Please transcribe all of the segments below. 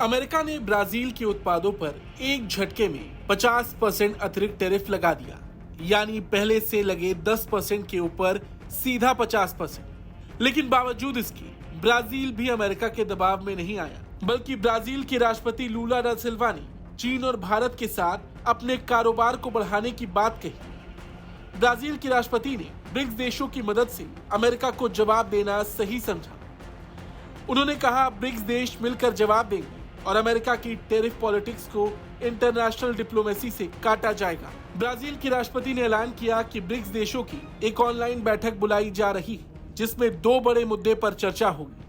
America ने Brazil के उत्पादों पर एक झटके में 50% अतिरिक्त टैरिफ लगा दिया, यानी पहले से लगे 10% के ऊपर सीधा 50%। लेकिन बावजूद इसके ब्राजील भी अमेरिका के दबाव में नहीं आया, बल्कि ब्राजील के राष्ट्रपति लूला दा सिल्वा ने चीन और भारत के साथ अपने कारोबार को बढ़ाने की बात कही। ब्राजील के राष्ट्रपति ने ब्रिक्स देशों की मदद से अमेरिका को जवाब देना सही समझा। उन्होंने कहा, ब्रिक्स देश मिलकर जवाब देंगे और अमेरिका की टैरिफ पॉलिटिक्स को इंटरनेशनल डिप्लोमेसी से काटा जाएगा। ब्राजील के राष्ट्रपति ने ऐलान किया कि ब्रिक्स देशों की एक ऑनलाइन बैठक बुलाई जा रही है, जिसमें 2 बड़े मुद्दे पर चर्चा होगी।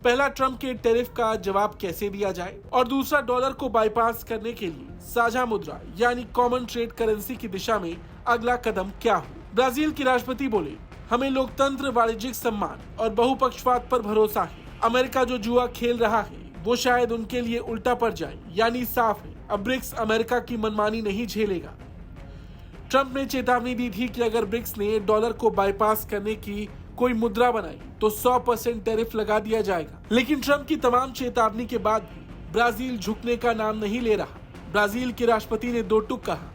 पहला, ट्रंप के टैरिफ का जवाब कैसे दिया जाए, और दूसरा, डॉलर को बाईपास करने के लिए साझा मुद्रा यानी कॉमन ट्रेड करेंसी की दिशा में अगला कदम क्या हो। ब्राजील के राष्ट्रपति बोले, हमें लोकतंत्र, वाणिज्यिक सम्मान और बहुपक्षवाद पर भरोसा है। अमेरिका जो जुआ खेल रहा है वो शायद उनके लिए उल्टा पड़ जाए, यानी साफ है, अब ब्रिक्स अमेरिका की मनमानी नहीं झेलेगा। ट्रंप ने चेतावनी दी थी कि अगर ब्रिक्स ने डॉलर को बाईपास करने की कोई मुद्रा बनाई तो 100% टैरिफ लगा दिया जाएगा। लेकिन ट्रंप की तमाम चेतावनी के बाद भी ब्राजील झुकने का नाम नहीं ले रहा। ब्राजील के राष्ट्रपति ने 2 टूक कहा,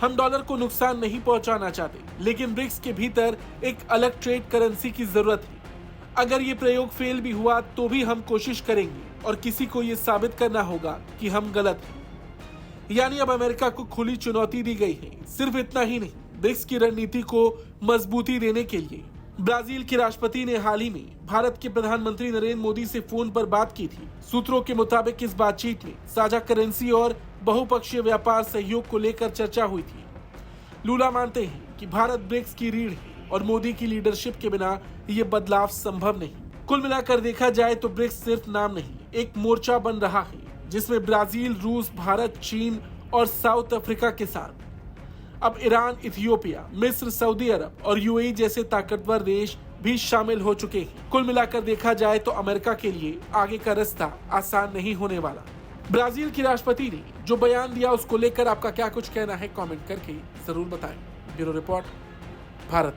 हम डॉलर को नुकसान नहीं पहुंचाना चाहते, लेकिन ब्रिक्स के भीतर एक अलग ट्रेड करेंसी की जरूरत है। अगर ये प्रयोग फेल भी हुआ तो भी हम कोशिश करेंगे और किसी को ये साबित करना होगा कि हम गलत हैं। यानी अब अमेरिका को खुली चुनौती दी गई है। सिर्फ इतना ही नहीं, ब्रिक्स की रणनीति को मजबूती देने के लिए ब्राजील के राष्ट्रपति ने हाल ही में भारत के प्रधानमंत्री नरेंद्र मोदी से फोन पर बात की थी। सूत्रों के मुताबिक इस बातचीत में साझा करेंसी और बहुपक्षीय व्यापार सहयोग को लेकर चर्चा हुई थी। लूला मानते हैं कि भारत ब्रिक्स की रीढ़ है और मोदी की लीडरशिप के बिना ये बदलाव संभव नहीं। कुल मिलाकर देखा जाए तो ब्रिक्स सिर्फ नाम नहीं, एक मोर्चा बन रहा है, जिसमें ब्राजील, रूस, भारत, चीन और साउथ अफ्रीका के साथ अब ईरान, इथियोपिया, मिस्र, सऊदी अरब और यूएई जैसे ताकतवर देश भी शामिल हो चुके हैं। कुल मिलाकर देखा जाए तो अमेरिका के लिए आगे का रास्ता आसान नहीं होने वाला। ब्राजील के राष्ट्रपति ने जो बयान दिया उसको लेकर आपका क्या कुछ कहना है, कमेंट करके जरूर बताएं। Bureau report, Bharat.